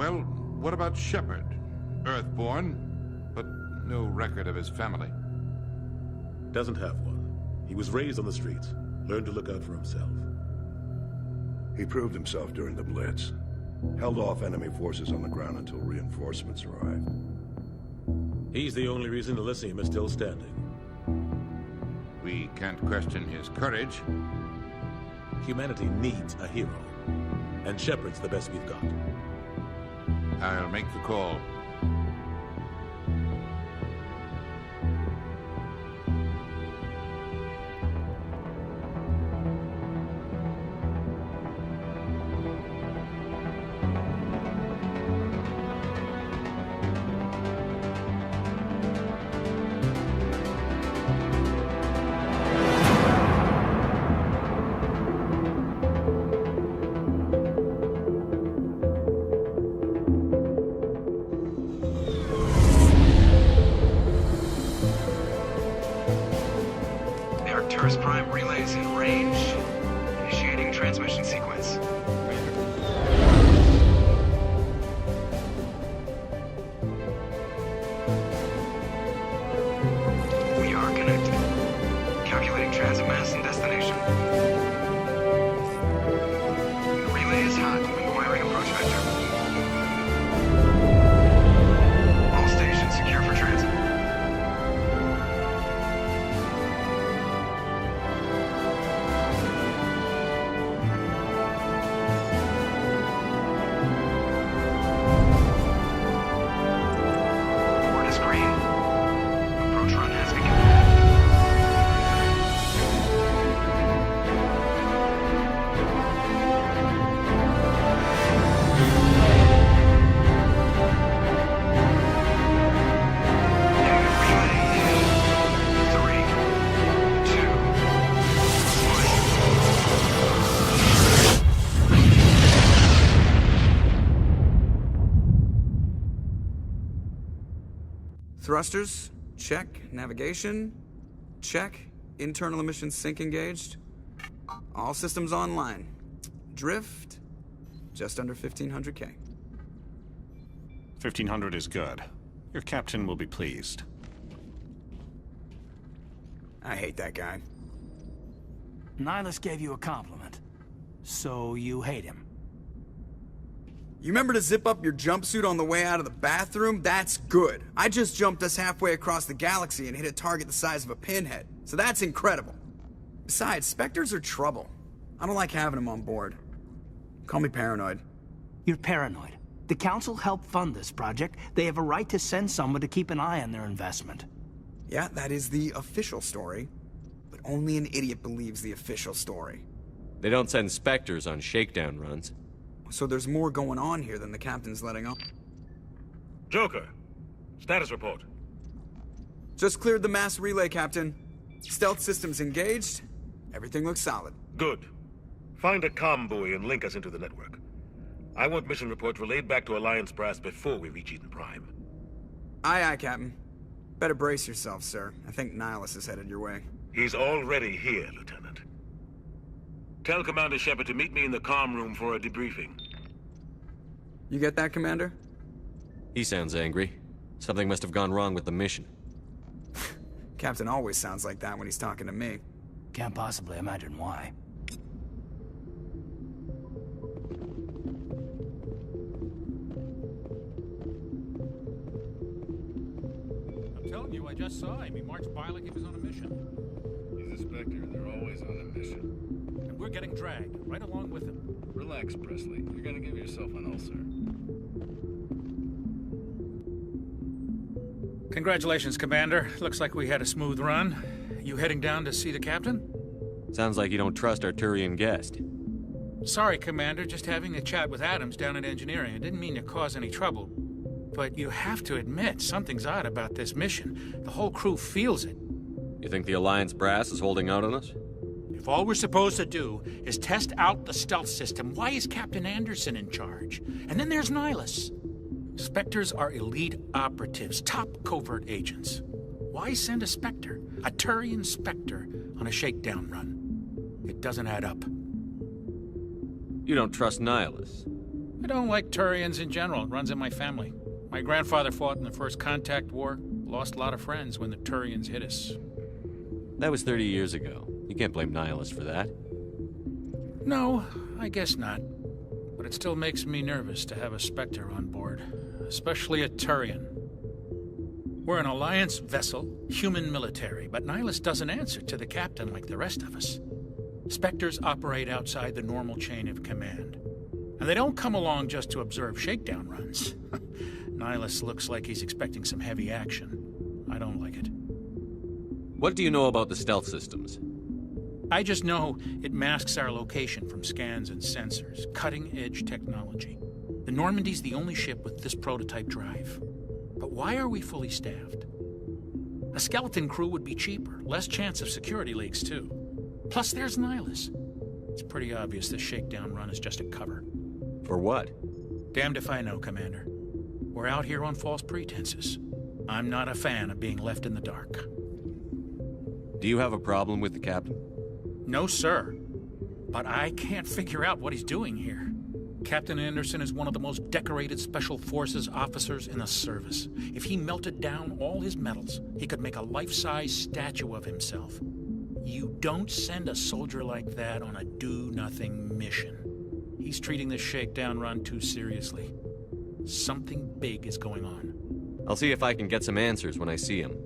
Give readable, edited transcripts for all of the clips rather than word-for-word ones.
Well, what about Shepard? Earthborn, but no record of his family. Doesn't have one. He was raised on the streets. Learned to look out for himself. He proved himself during the Blitz. Held off enemy forces on the ground until reinforcements arrived. He's the only reason Elysium is still standing. We can't question his courage. Humanity needs a hero. And Shepard's the best we've got. I'll make the call. Arcturus Prime relays in range. Initiating transmission sequence. We are connected. Calculating transit mass and destination. The relay is hot. Acquiring approach vector. All stations secure for transit. Thrusters, check. Navigation, check. Internal emission sync engaged. All systems online. Drift, just under 1500K. 1500 is good. Your captain will be pleased. I hate that guy. Nihilus gave you a compliment. So you hate him. You remember to zip up your jumpsuit on the way out of the bathroom? That's good. I just jumped us halfway across the galaxy and hit a target the size of a pinhead. So that's incredible. Besides, Spectres are trouble. I don't like having them on board. Call me paranoid. You're paranoid. The Council helped fund this project. They have a right to send someone to keep an eye on their investment. Yeah, that is the official story. But only an idiot believes the official story. They don't send Spectres on shakedown runs. So there's more going on here than the captain's letting on. Joker, status report. Just cleared the mass relay, Captain. Stealth systems engaged. Everything looks solid. Good. Find a comm buoy and link us into the network. I want mission reports relayed back to Alliance Brass before we reach Eden Prime. Aye, aye, Captain. Better brace yourself, sir. I think Nihilus is headed your way. He's already here, Lieutenant. Tell Commander Shepard to meet me in the comm room for a debriefing. You get that, Commander? He sounds angry. Something must have gone wrong with the mission. Captain always sounds like that when he's talking to me. Can't possibly imagine why. I'm telling you, I just saw him. He marched by like he was on a mission. He's a Spectre. They're always on a mission. And we're getting dragged, right along with him. Relax, Presley. You're gonna give yourself an ulcer. Congratulations, Commander. Looks like we had a smooth run. You heading down to see the captain? Sounds like you don't trust our Turian guest. Sorry, Commander. Just having a chat with Adams down at engineering. I didn't mean to cause any trouble. But you have to admit, something's odd about this mission. The whole crew feels it. You think the Alliance brass is holding out on us? If all we're supposed to do is test out the stealth system, why is Captain Anderson in charge? And then there's Nihilus. Spectres are elite operatives, top covert agents. Why send a Spectre, a Turian Spectre, on a shakedown run? It doesn't add up. You don't trust Nihilus? I don't like Turians in general. It runs in my family. My grandfather fought in the First Contact War. Lost a lot of friends when the Turians hit us. That was 30 years ago. You can't blame Nihilus for that. No, I guess not. But it still makes me nervous to have a Spectre on board. Especially a Turian. We're an Alliance vessel, human military, but Nihilus doesn't answer to the captain like the rest of us. Spectres operate outside the normal chain of command. And they don't come along just to observe shakedown runs. Nihilus looks like he's expecting some heavy action. I don't like it. What do you know about the stealth systems? I just know it masks our location from scans and sensors. Cutting-edge technology. The Normandy's the only ship with this prototype drive. But why are we fully staffed? A skeleton crew would be cheaper, less chance of security leaks, too. Plus, there's Nihilus. It's pretty obvious this shakedown run is just a cover. For what? Damned if I know, Commander. We're out here on false pretenses. I'm not a fan of being left in the dark. Do you have a problem with the captain? No, sir. But I can't figure out what he's doing here. Captain Anderson is one of the most decorated Special Forces officers in the service. If he melted down all his medals, he could make a life-size statue of himself. You don't send a soldier like that on a do-nothing mission. He's treating this shakedown run too seriously. Something big is going on. I'll see if I can get some answers when I see him.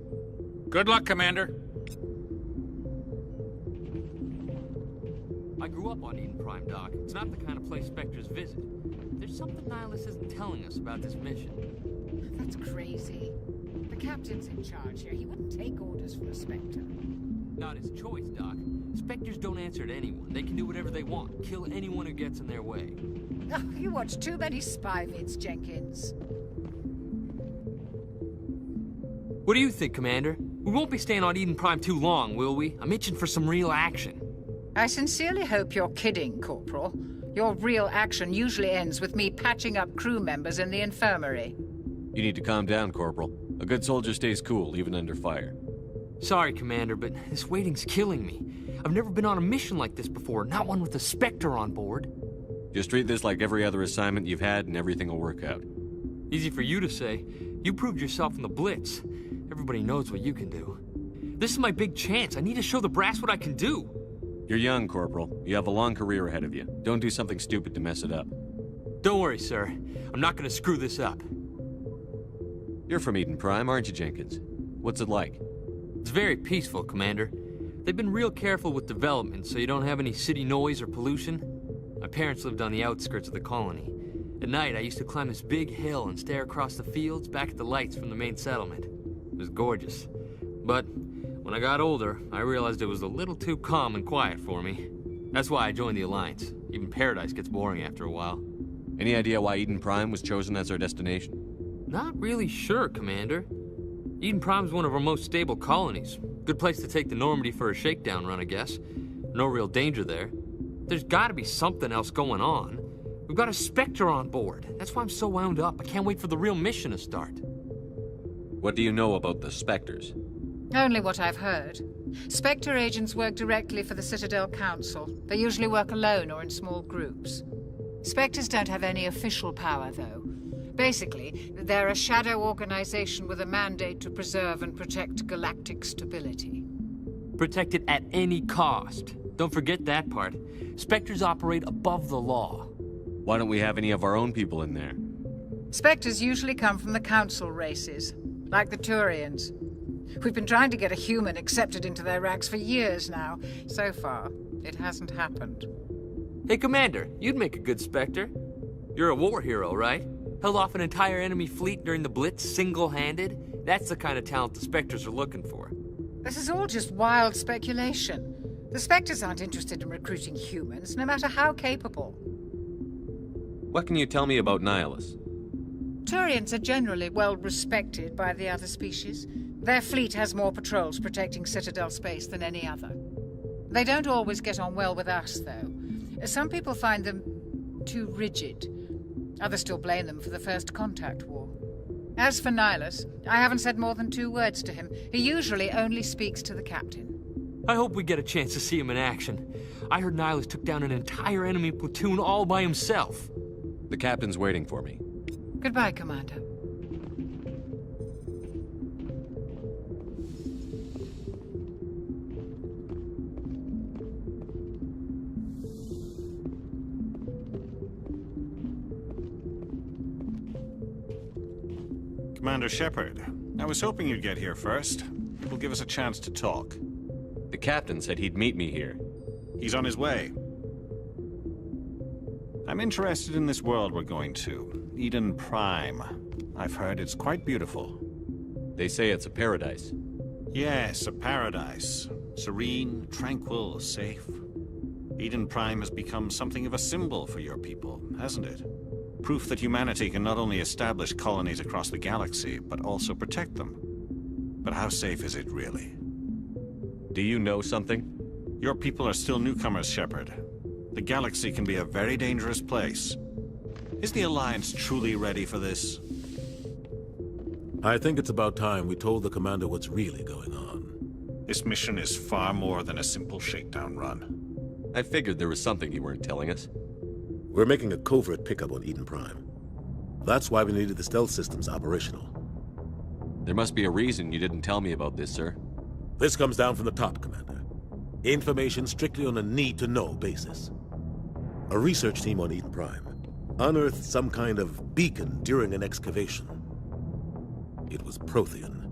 Good luck, Commander. I grew up on Eden Prime, Doc. It's not the kind of place Spectres visit. There's something Nihilus isn't telling us about this mission. That's crazy. The captain's in charge here. He wouldn't take orders from a Spectre. Not his choice, Doc. Spectres don't answer to anyone. They can do whatever they want. Kill anyone who gets in their way. Oh, you watch too many spy vids, Jenkins. What do you think, Commander? We won't be staying on Eden Prime too long, will we? I'm itching for some real action. I sincerely hope you're kidding, Corporal. Your real action usually ends with me patching up crew members in the infirmary. You need to calm down, Corporal. A good soldier stays cool, even under fire. Sorry, Commander, but this waiting's killing me. I've never been on a mission like this before, not one with a Spectre on board. Just treat this like every other assignment you've had and everything will work out. Easy for you to say. You proved yourself in the Blitz. Everybody knows what you can do. This is my big chance. I need to show the brass what I can do. You're young, Corporal. You have a long career ahead of you. Don't do something stupid to mess it up. Don't worry, sir. I'm not gonna screw this up. You're from Eden Prime, aren't you, Jenkins? What's it like? It's very peaceful, Commander. They've been real careful with development, so you don't have any city noise or pollution. My parents lived on the outskirts of the colony. At night, I used to climb this big hill and stare across the fields back at the lights from the main settlement. It was gorgeous. But when I got older, I realized it was a little too calm and quiet for me. That's why I joined the Alliance. Even Paradise gets boring after a while. Any idea why Eden Prime was chosen as our destination? Not really sure, Commander. Eden Prime's one of our most stable colonies. Good place to take the Normandy for a shakedown run, I guess. No real danger there. There's gotta be something else going on. We've got a Spectre on board. That's why I'm so wound up. I can't wait for the real mission to start. What do you know about the Spectres? Only what I've heard. Spectre agents work directly for the Citadel Council. They usually work alone or in small groups. Spectres don't have any official power, though. Basically, they're a shadow organization with a mandate to preserve and protect galactic stability. Protect it at any cost. Don't forget that part. Spectres operate above the law. Why don't we have any of our own people in there? Spectres usually come from the Council races, like the Turians. We've been trying to get a human accepted into their ranks for years now. So far, it hasn't happened. Hey, Commander, you'd make a good Spectre. You're a war hero, right? Held off an entire enemy fleet during the Blitz single-handed? That's the kind of talent the Spectres are looking for. This is all just wild speculation. The Spectres aren't interested in recruiting humans, no matter how capable. What can you tell me about Nihilus? Turians are generally well respected by the other species. Their fleet has more patrols protecting Citadel space than any other. They don't always get on well with us, though. Some people find them too rigid. Others still blame them for the First Contact War. As for Nihilus, I haven't said more than 2 words to him. He usually only speaks to the captain. I hope we get a chance to see him in action. I heard Nihilus took down an entire enemy platoon all by himself. The captain's waiting for me. Goodbye, Commander. Commander Shepard, I was hoping you'd get here first. It will give us a chance to talk. The captain said he'd meet me here. He's on his way. I'm interested in this world we're going to, Eden Prime. I've heard it's quite beautiful. They say it's a paradise. Yes, a paradise. Serene, tranquil, safe. Eden Prime has become something of a symbol for your people, hasn't it? Proof that humanity can not only establish colonies across the galaxy, but also protect them. But how safe is it, really? Do you know something? Your people are still newcomers, Shepard. The galaxy can be a very dangerous place. Is the Alliance truly ready for this? I think it's about time we told the Commander what's really going on. This mission is far more than a simple shakedown run. I figured there was something you weren't telling us. We're making a covert pickup on Eden Prime. That's why we needed the stealth systems operational. There must be a reason you didn't tell me about this, sir. This comes down from the top, Commander. Information strictly on a need-to-know basis. A research team on Eden Prime unearthed some kind of beacon during an excavation. It was Prothean.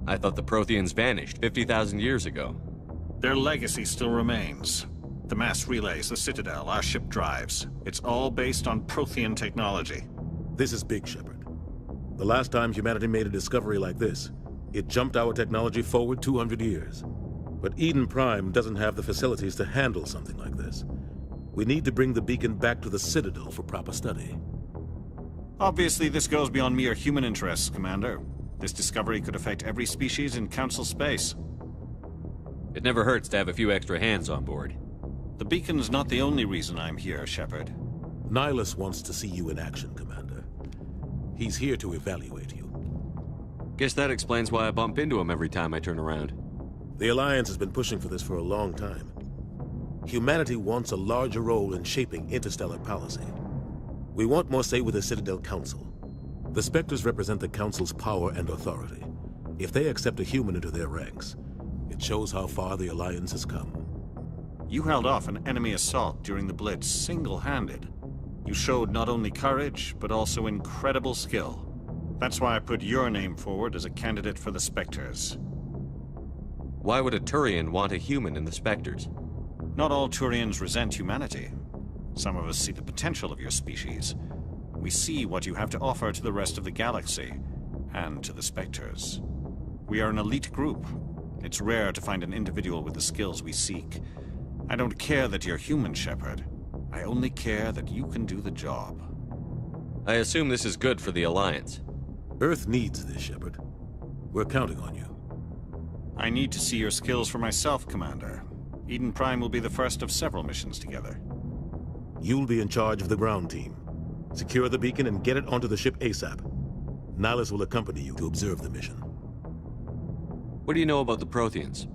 I thought the Protheans vanished 50,000 years ago. Their legacy still remains. The mass relays, the Citadel, our ship drives. It's all based on Prothean technology. This is big, Shepard. The last time humanity made a discovery like this, it jumped our technology forward 200 years. But Eden Prime doesn't have the facilities to handle something like this. We need to bring the beacon back to the Citadel for proper study. Obviously, this goes beyond mere human interests, Commander. This discovery could affect every species in Council space. It never hurts to have a few extra hands on board. The beacon's not the only reason I'm here, Shepard. Nihilus wants to see you in action, Commander. He's here to evaluate you. Guess that explains why I bump into him every time I turn around. The Alliance has been pushing for this for a long time. Humanity wants a larger role in shaping interstellar policy. We want more say with the Citadel Council. The Spectres represent the Council's power and authority. If they accept a human into their ranks, it shows how far the Alliance has come. You held off an enemy assault during the Blitz single-handed. You showed not only courage, but also incredible skill. That's why I put your name forward as a candidate for the Spectres. Why would a Turian want a human in the Spectres? Not all Turians resent humanity. Some of us see the potential of your species. We see what you have to offer to the rest of the galaxy, and to the Spectres. We are an elite group. It's rare to find an individual with the skills we seek. I don't care that you're human, Shepard. I only care that you can do the job. I assume this is good for the Alliance. Earth needs this, Shepard. We're counting on you. I need to see your skills for myself, Commander. Eden Prime will be the first of several missions together. You'll be in charge of the ground team. Secure the beacon and get it onto the ship ASAP. Nihilus will accompany you to observe the mission. What do you know about the Protheans?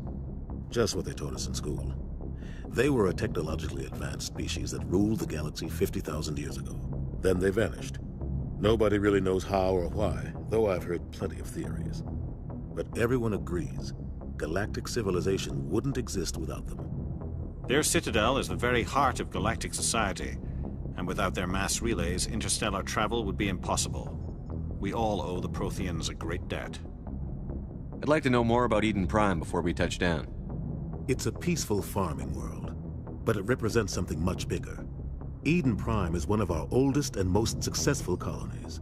Just what they taught us in school. They were a technologically advanced species that ruled the galaxy 50,000 years ago. Then they vanished. Nobody really knows how or why, though I've heard plenty of theories. But everyone agrees, galactic civilization wouldn't exist without them. Their citadel is the very heart of galactic society, and without their mass relays, interstellar travel would be impossible. We all owe the Protheans a great debt. I'd like to know more about Eden Prime before we touch down. It's a peaceful farming world, but it represents something much bigger. Eden Prime is one of our oldest and most successful colonies.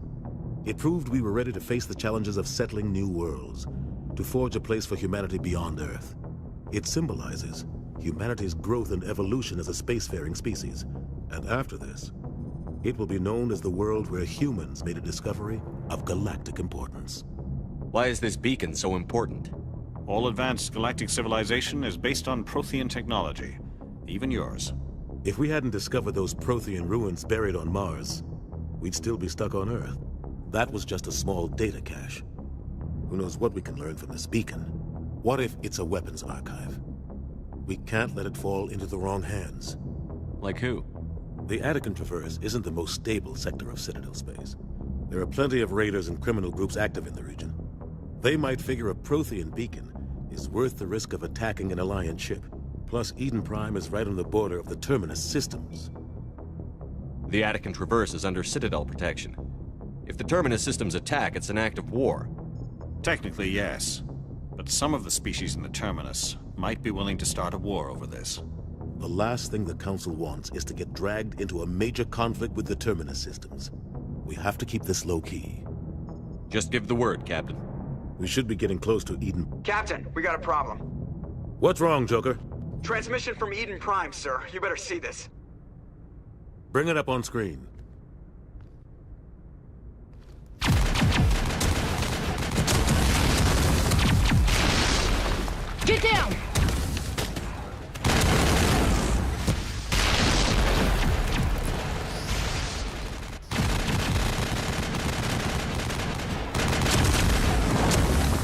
It proved we were ready to face the challenges of settling new worlds, to forge a place for humanity beyond Earth. It symbolizes humanity's growth and evolution as a spacefaring species. And after this, it will be known as the world where humans made a discovery of galactic importance. Why is this beacon so important? All advanced galactic civilization is based on Prothean technology, even yours. If we hadn't discovered those Prothean ruins buried on Mars, we'd still be stuck on Earth. That was just a small data cache. Who knows what we can learn from this beacon? What if it's a weapons archive? We can't let it fall into the wrong hands. Like who? The Attican Traverse isn't the most stable sector of Citadel space. There are plenty of raiders and criminal groups active in the region. They might figure a Prothean beacon is worth the risk of attacking an Alliance ship. Plus, Eden Prime is right on the border of the Terminus systems. The Attican Traverse is under Citadel protection. If the Terminus systems attack, it's an act of war. Technically, yes. But some of the species in the Terminus might be willing to start a war over this. The last thing the Council wants is to get dragged into a major conflict with the Terminus systems. We have to keep this low-key. Just give the word, Captain. We should be getting close to Eden. Captain, we got a problem. What's wrong, Joker? Transmission from Eden Prime, sir. You better see this. Bring it up on screen. Get down!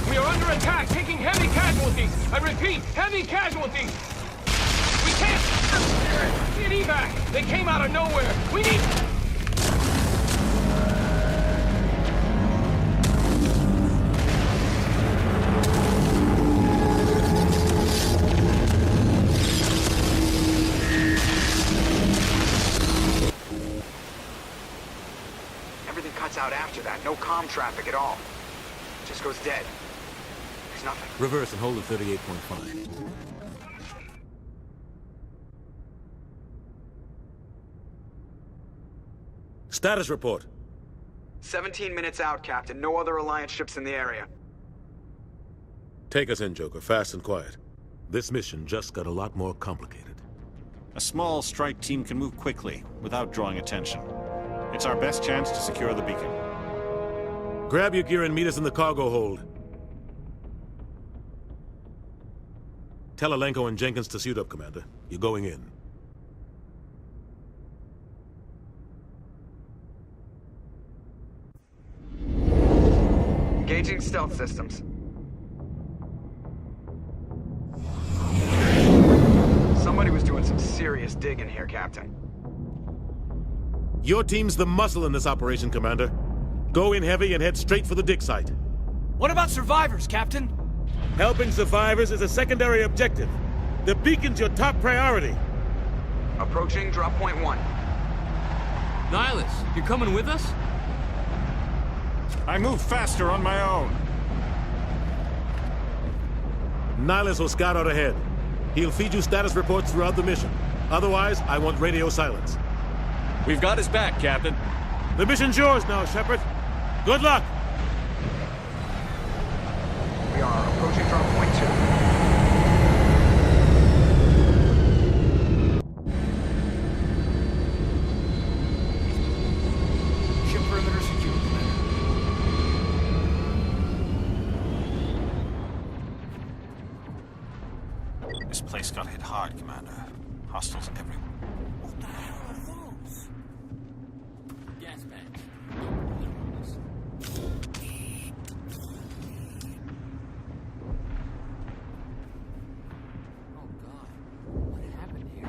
We are under attack, taking heavy casualties. I repeat, heavy casualties. We can't get evac. They came out of nowhere. We need... Everything cuts out after that. No comm traffic at all. Just goes dead. There's nothing. Reverse and hold at 38.5. Status report. 17 minutes out, Captain. No other Alliance ships in the area. Take us in, Joker, fast and quiet. This mission just got a lot more complicated. A small strike team can move quickly, without drawing attention. It's our best chance to secure the beacon. Grab your gear and meet us in the cargo hold. Tell Alenko and Jenkins to suit up, Commander. You're going in. Engaging stealth systems. Somebody was doing some serious digging here, Captain. Your team's the muscle in this operation, Commander. Go in heavy and head straight for the dig site. What about survivors, Captain? Helping survivors is a secondary objective. The beacon's your top priority. Approaching drop point 1. Nihilus, you coming with us? I move faster on my own. Nihilus will scout out ahead. He'll feed you status reports throughout the mission. Otherwise, I want radio silence. We've got his back, Captain. The mission's yours now, Shepard. Good luck! We are approaching drop point 2. Ship perimeter secure, Commander. This place got hit hard, Commander. Hostiles everywhere. What the hell are those? Gas bags. Oh God, what happened here?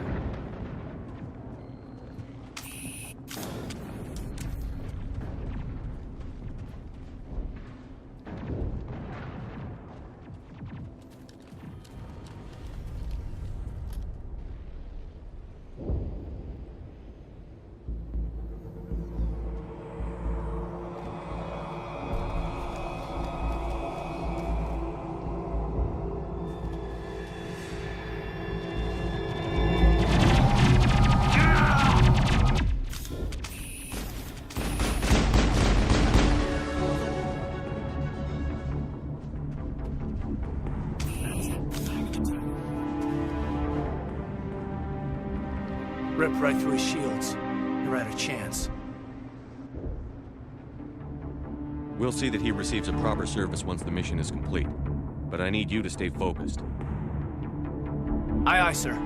Ripped right through his shields. You're out of chance. We'll see that he receives a proper service once the mission is complete. But I need you to stay focused. Aye, aye, sir.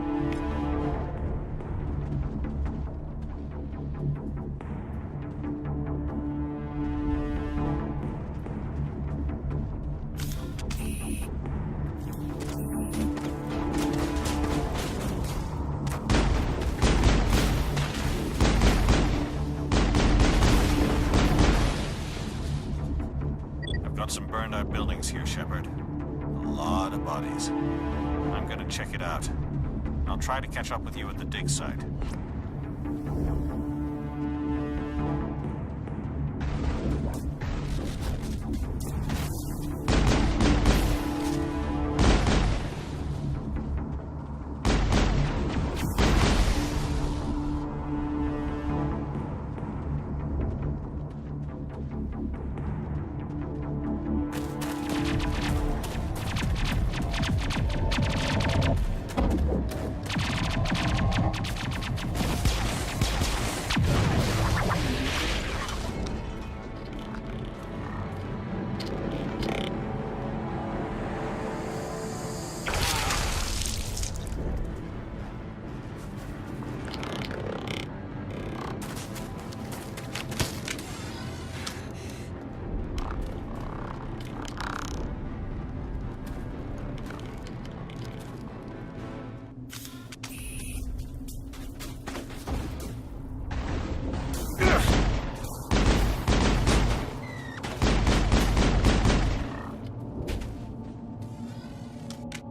here, Shepard. A lot of bodies. I'm gonna check it out. I'll try to catch up with you at the dig site.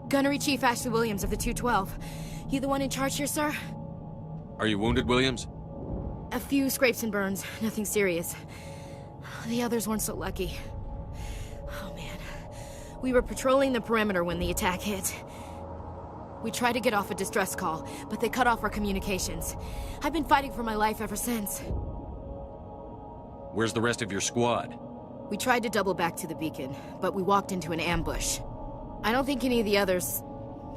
Gunnery Chief Ashley Williams of the 212. You the one in charge here, sir? Are you wounded, Williams? A few scrapes and burns, nothing serious. The others weren't so lucky. Oh man. We were patrolling the perimeter when the attack hit. We tried to get off a distress call, but they cut off our communications. I've been fighting for my life ever since. Where's the rest of your squad? We tried to double back to the beacon, but we walked into an ambush. I don't think any of the others...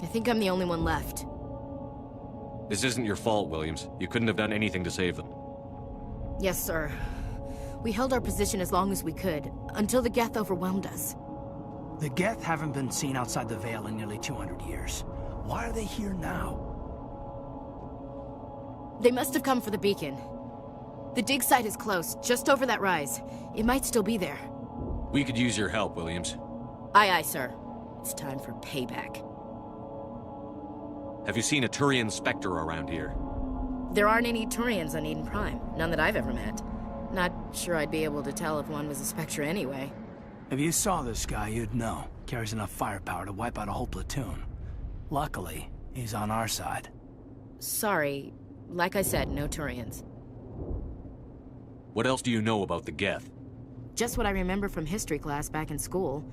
I think I'm the only one left. This isn't your fault, Williams. You couldn't have done anything to save them. Yes, sir. We held our position as long as we could, until the Geth overwhelmed us. The Geth haven't been seen outside the Veil in nearly 200 years. Why are they here now? They must have come for the beacon. The dig site is close, just over that rise. It might still be there. We could use your help, Williams. Aye, aye, sir. It's time for payback. Have you seen a Turian Spectre around here? There aren't any Turians on Eden Prime. None that I've ever met. Not sure I'd be able to tell if one was a Spectre anyway. If you saw this guy, you'd know. Carries enough firepower to wipe out a whole platoon. Luckily, he's on our side. Sorry. Like I said, no Turians. What else do you know about the Geth? Just what I remember from history class back in school.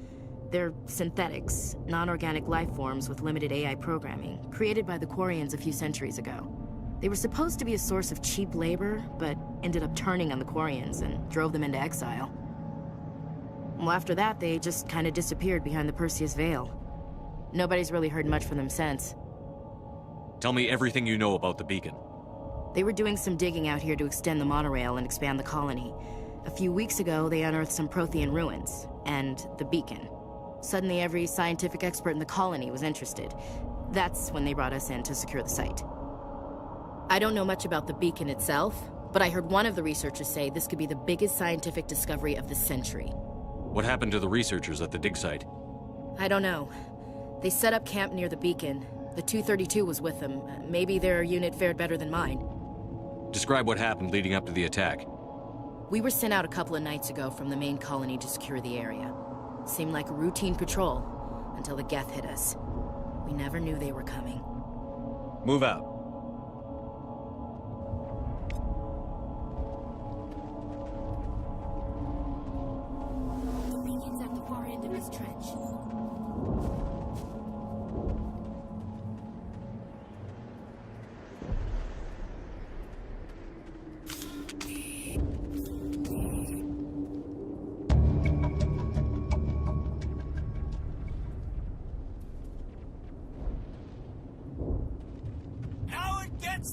They're synthetics, non-organic life forms with limited AI programming, created by the Quarians a few centuries ago. They were supposed to be a source of cheap labor, but ended up turning on the Quarians and drove them into exile. Well, after that, they just kind of disappeared behind the Perseus Veil. Nobody's really heard much from them since. Tell me everything you know about the beacon. They were doing some digging out here to extend the monorail and expand the colony. A few weeks ago, they unearthed some Prothean ruins, and the beacon. Suddenly, every scientific expert in the colony was interested. That's when they brought us in to secure the site. I don't know much about the beacon itself, but I heard one of the researchers say this could be the biggest scientific discovery of the century. What happened to the researchers at the dig site? I don't know. They set up camp near the beacon. The 232 was with them. Maybe their unit fared better than mine. Describe what happened leading up to the attack. We were sent out a couple of nights ago from the main colony to secure the area. Seemed like a routine patrol, until the Geth hit us. We never knew they were coming. Move out. The beacon's at the far end of this trench.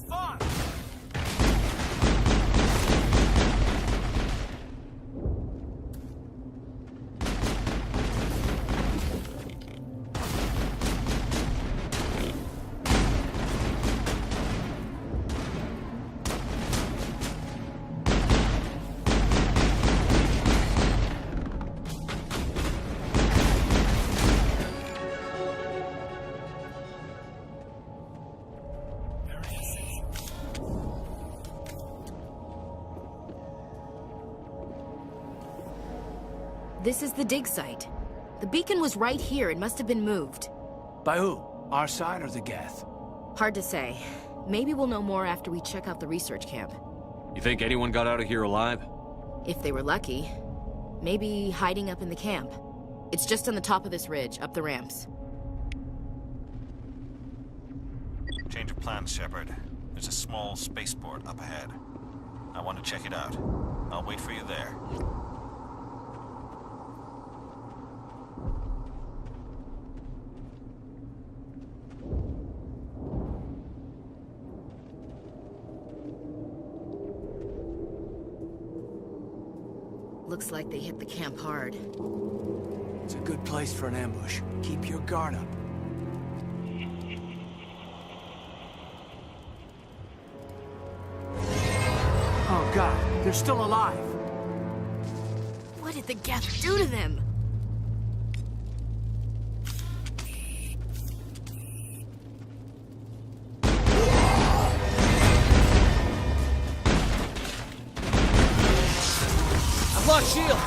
Fun! This is the dig site. The beacon was right here. It must have been moved. By who? Our side or the Geth? Hard to say. Maybe we'll know more after we check out the research camp. You think anyone got out of here alive? If they were lucky. Maybe hiding up in the camp. It's just on the top of this ridge, up the ramps. Change of plans, Shepard. There's a small spaceport up ahead. I want to check it out. I'll wait for you there. Looks like they hit the camp hard. It's a good place for an ambush. Keep your guard up. Oh god, they're still alive! What did the Geth do to them? I've lost shields!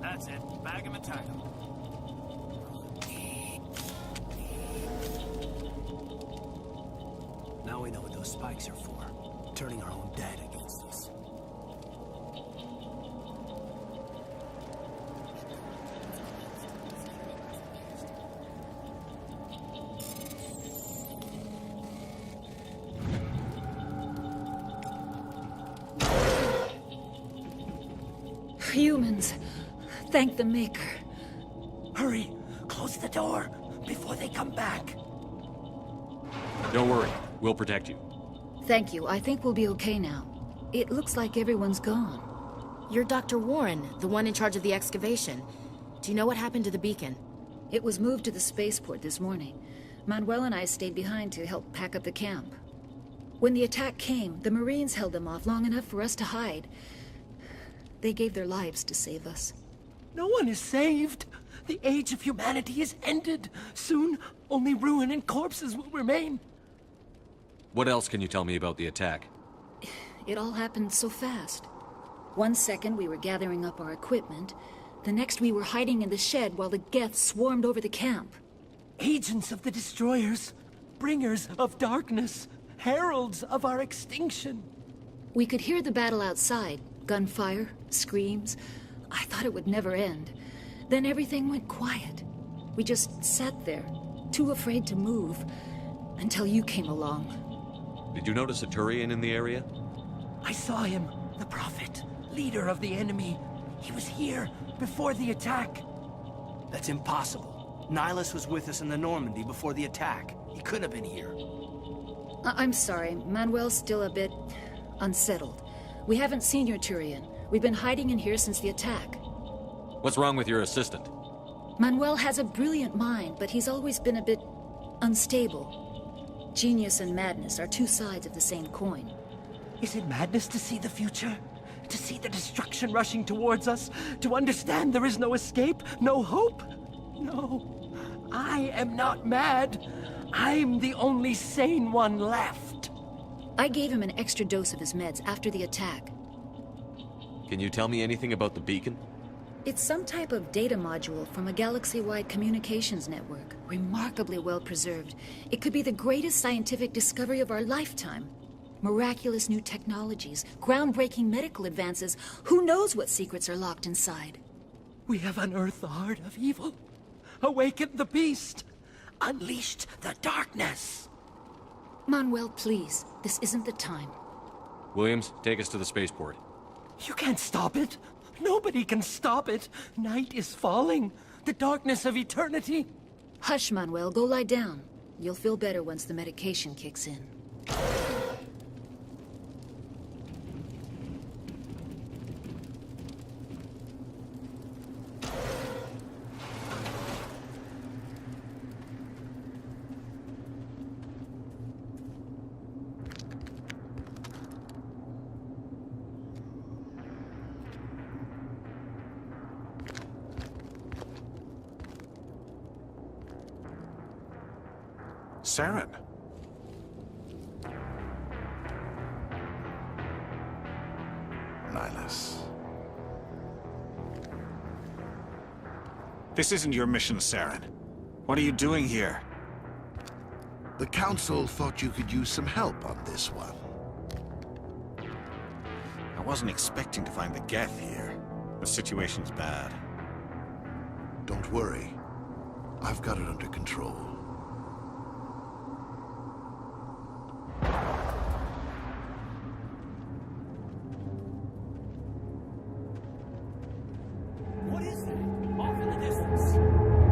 That's it. Bag him and tag him. Now we know what those spikes are for. Turning our own dead against us. Humans. Thank the Maker. Hurry! Close the door before they come back. Don't worry. We'll protect you. Thank you. I think we'll be okay now. It looks like everyone's gone. You're Dr. Warren, the one in charge of the excavation. Do you know what happened to the beacon? It was moved to the spaceport this morning. Manuel and I stayed behind to help pack up the camp. When the attack came, the Marines held them off long enough for us to hide. They gave their lives to save us. No one is saved. The age of humanity is ended. Soon, only ruin and corpses will remain. What else can you tell me about the attack? It all happened so fast. 1 second we were gathering up our equipment. The next we were hiding in the shed while the Geth swarmed over the camp. Agents of the Destroyers. Bringers of darkness. Heralds of our extinction. We could hear the battle outside. Gunfire, screams. I thought it would never end. Then everything went quiet. We just sat there, too afraid to move, until you came along. Did you notice a Turian in the area? I saw him, the Prophet, leader of the enemy. He was here before the attack. That's impossible. Nihilus was with us in the Normandy before the attack. He couldn't have been here. I'm sorry. Manuel's still a bit unsettled. We haven't seen your Turian. We've been hiding in here since the attack. What's wrong with your assistant? Manuel has a brilliant mind, but he's always been a bit unstable. Genius and madness are two sides of the same coin. Is it madness to see the future? To see the destruction rushing towards us? To understand there is no escape? No hope? No. I am not mad. I'm the only sane one left. I gave him an extra dose of his meds after the attack. Can you tell me anything about the beacon? It's some type of data module from a galaxy-wide communications network. Remarkably well preserved. It could be the greatest scientific discovery of our lifetime. Miraculous new technologies, groundbreaking medical advances. Who knows what secrets are locked inside? We have unearthed the heart of evil. Awakened the beast. Unleashed the darkness. Manuel, please. This isn't the time. Williams, take us to the spaceport. You can't stop it. Nobody can stop it. Night is falling. The darkness of eternity. Hush, Manuel. Go lie down. You'll feel better once the medication kicks in. Saren. Nihilus. This isn't your mission, Saren. What are you doing here? The Council thought you could use some help on this one. I wasn't expecting to find the Geth here. The situation's bad. Don't worry. I've got it under control. What is that? Off in the distance.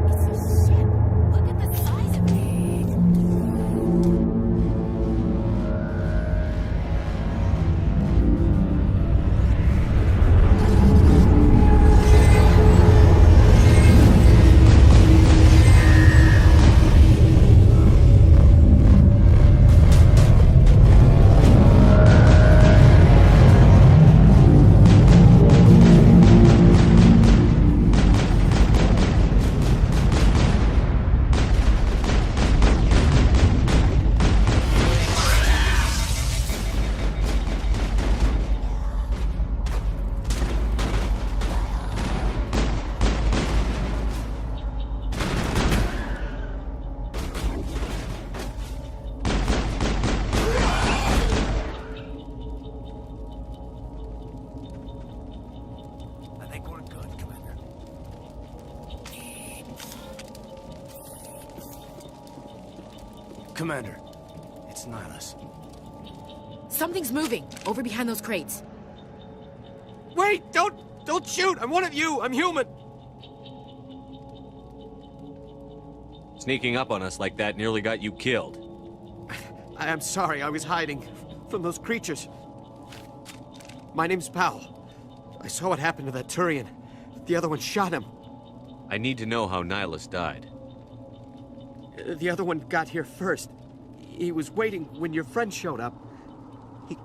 It's a ship. Look at the size of it. Commander, it's Nihilus. Something's moving, over behind those crates. Wait! Don't shoot! I'm one of you! I'm human! Sneaking up on us like that nearly got you killed. I'm sorry, I was hiding from those creatures. My name's Powell. I saw what happened to that Turian. The other one shot him. I need to know how Nihilus died. The other one got here first. He was waiting when your friend showed up.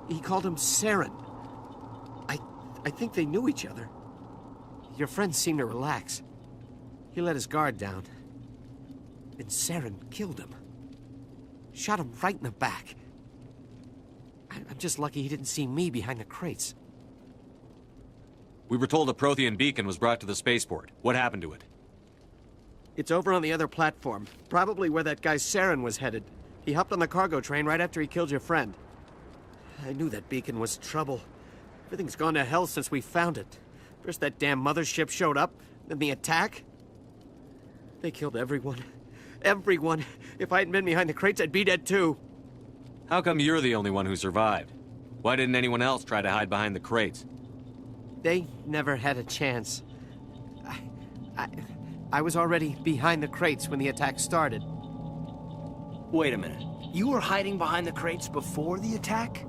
He called him Saren. I think they knew each other. Your friend seemed to relax. He let his guard down. And Saren killed him. Shot him right in the back. I'm just lucky he didn't see me behind the crates. We were told a Prothean beacon was brought to the spaceport. What happened to it? It's over on the other platform. Probably where that guy Saren was headed. He hopped on the cargo train right after he killed your friend. I knew that beacon was trouble. Everything's gone to hell since we found it. First that damn mothership showed up, then the attack. They killed everyone. Everyone. If I hadn't been behind the crates, I'd be dead too. How come you're the only one who survived? Why didn't anyone else try to hide behind the crates? They never had a chance. I was already behind the crates when the attack started. Wait a minute. You were hiding behind the crates before the attack?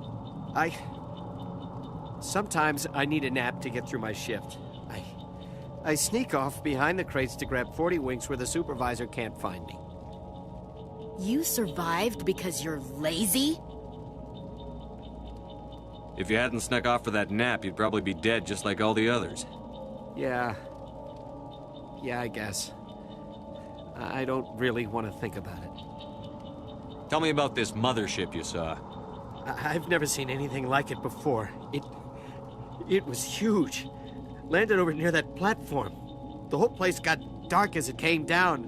Sometimes I need a nap to get through my shift. I sneak off behind the crates to grab 40 winks where the supervisor can't find me. You survived because you're lazy? If you hadn't snuck off for that nap, you'd probably be dead just like all the others. Yeah, I guess. I don't really want to think about it. Tell me about this mothership you saw. I've never seen anything like it before. It was huge. Landed over near that platform. The whole place got dark as it came down.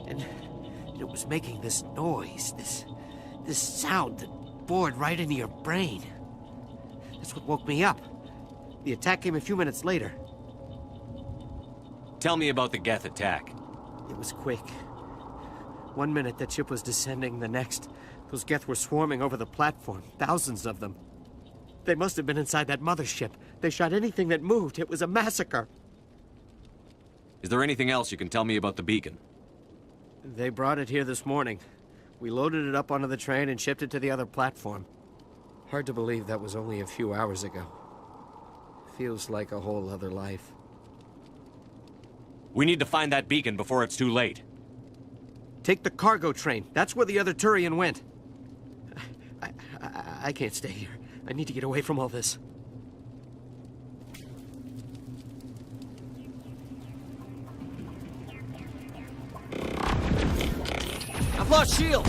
And it was making this noise, this sound that bored right into your brain. That's what woke me up. The attack came a few minutes later. Tell me about the Geth attack. It was quick. 1 minute that ship was descending, the next, those Geth were swarming over the platform, thousands of them. They must have been inside that mothership. They shot anything that moved. It was a massacre. Is there anything else you can tell me about the beacon? They brought it here this morning. We loaded it up onto the train and shipped it to the other platform. Hard to believe that was only a few hours ago. Feels like a whole other life. We need to find that beacon before it's too late. Take the cargo train. That's where the other Turian went. I can't stay here. I need to get away from all this. Now I've lost shield!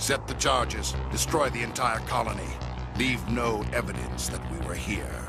Set the charges. Destroy the entire colony. Leave no evidence that we were here.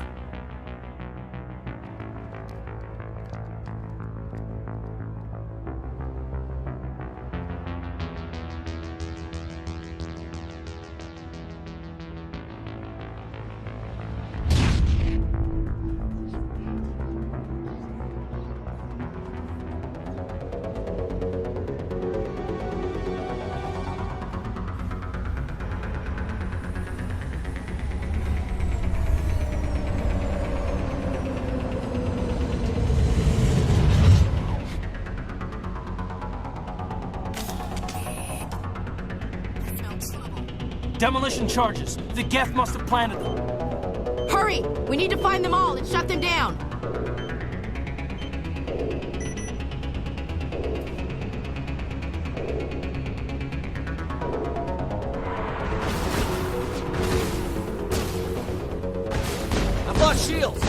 Demolition charges. The Geth must have planted them. Hurry! We need to find them all and shut them down. I've lost shields.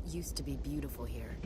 It used to be beautiful here.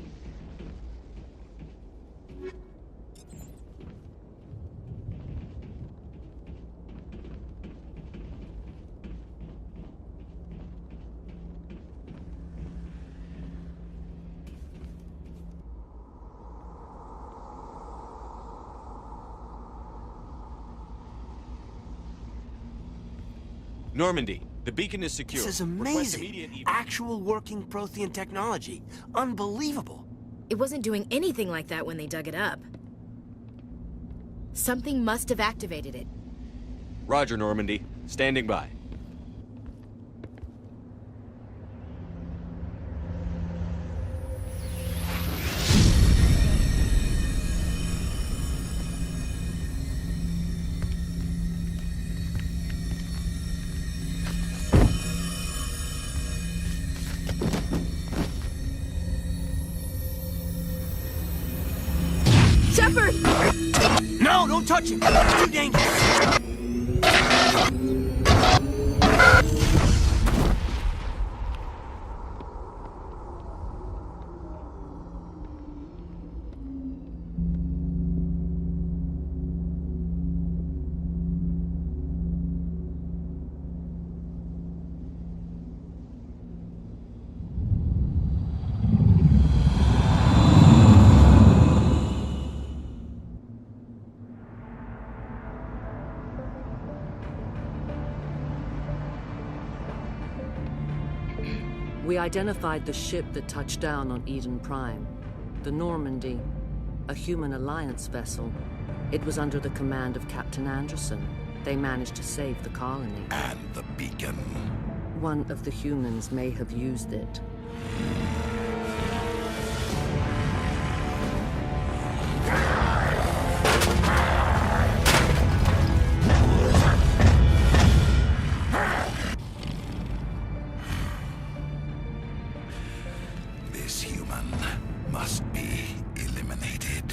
Normandy, the beacon is secure. This is amazing. Actual working Prothean technology. Unbelievable. It wasn't doing anything like that when they dug it up. Something must have activated it. Roger, Normandy. Standing by. Shepard! No, don't touch him! It's too dangerous! We identified the ship that touched down on Eden Prime. The Normandy, a human alliance vessel. It was under the command of Captain Anderson. They managed to save the colony. And the beacon. One of the humans may have used it. This human must be eliminated.